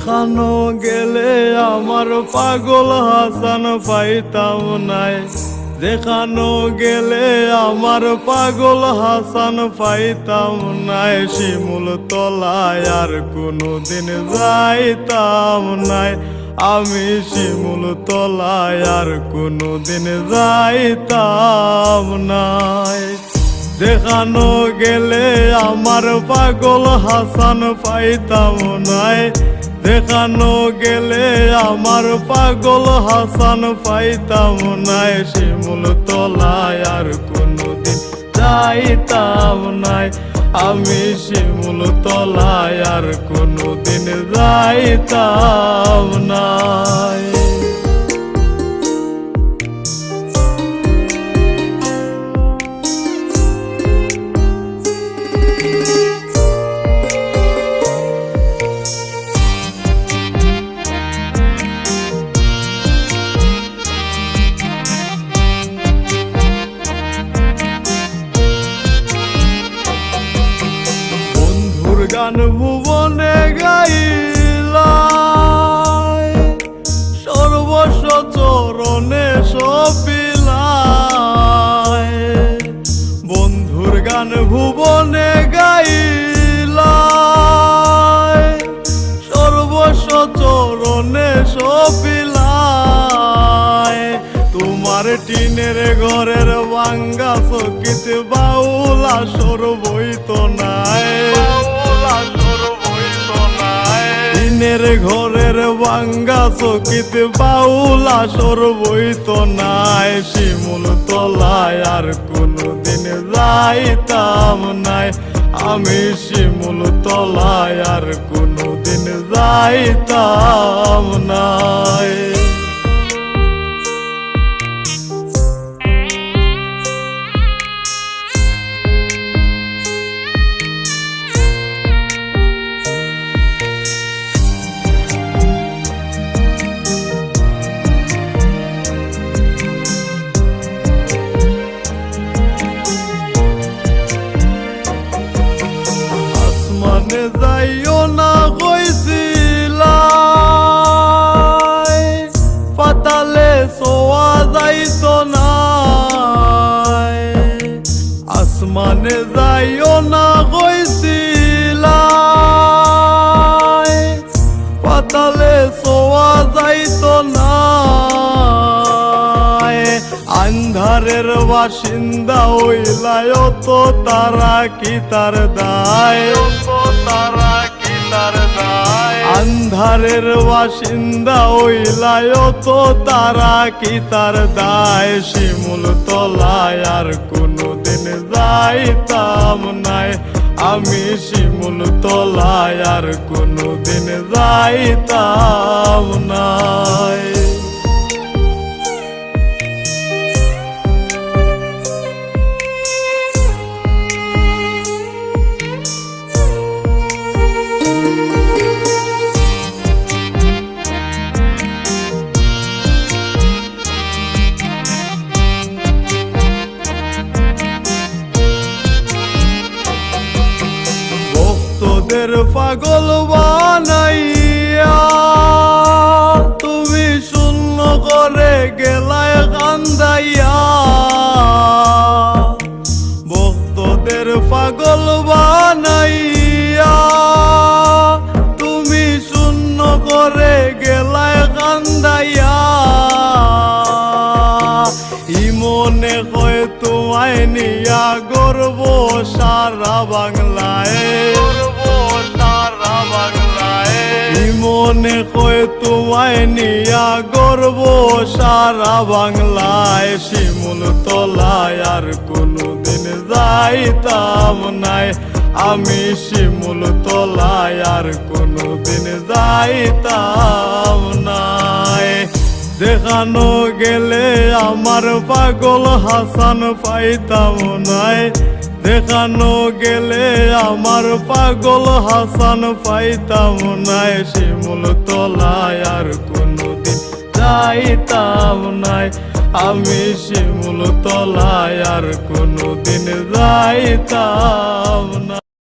দেখানো গেলে আমার পাগল হাসান পাইতাম নাই, দেখানো গেলে আমার পাগল হাসান পাইতাম নাই। শিমুল তলায় আর কোনোদিন যাইতাম নাই, আমি শিমুল তলায় আর কোনোদিন যাইতাম নাই। দেখানো গেলে আমার পাগল হাসান পাইতাম নাই, দেখানো গেলে আমার পাগল হাসান পাইতাম নাই। শিমুল তলায় আর কোনোদিন যাইতাম নাই, আমি শিমুল তলায় আর কোনোদিন যাইতাম নাই। গান ভুবনে গাইলাই, সর্বস্ব চরণে সপিলাই। বন্ধুর গান ভুবনে গাইলাই, সর্বস্ব চরণে সপিলাই। তোমার টিনের ঘরের ভাঙ্গা চকিত বাউলা সর বইত নাই, টিনের ঘরের ভাঙ্গা চকিত বাউলা সর বইত নাই। শিমুল তলায় আর কোনোদিন যাইতাম নাই, আমি শিমুল তলায় আর কোনোদিন যাইতাম নাই। আসমানে যাইও না কইছিলাই, পাতালে ছোঁয়া যাইতো না। আসমানে যাইও না কইছিলাই, পাতালে ছোঁয়া যাইতো না। আন্ধারের বাসিন্দা হইলাই তো তারা কি তার দায়, আন্ধারের বাসিন্দা হইলাই তো তারা কি তার দায়। শিমুল তলায় আর কোনোদিন যাইতাম নাই, আমি শিমুল তলায় আর কোনোদিন যাইতাম নাই। তোদের পাগল বানাইয়া তুমি শূন্য করে গেলায় কান্দাইয়া। ভক্তদের পাগল বানাইয়া তুমি শূন্য করে গেলায় কান্দাইয়া। ইমনে কয় তোমায় নিয়া গর্ব সারা বাংলায়, মনে কয় তোমায় নিয়া গর্ব সারা বাংলায়। শিমুল তলায় আর কোনোদিন যাইতাম নাই, আমি শিমুল তলায় আর কোনোদিন যাইতাম নাই। দেখানো গেলে আমার পাগল হাসান পাইতাম নাই, দেখানো গেলে আমার পাগল হাসান পাইতাম নাই। শিমুল তলায় আর কোনোদিন যাইতাম নাই, আমি শিমুল তলায় আর কোনোদিন যাইতাম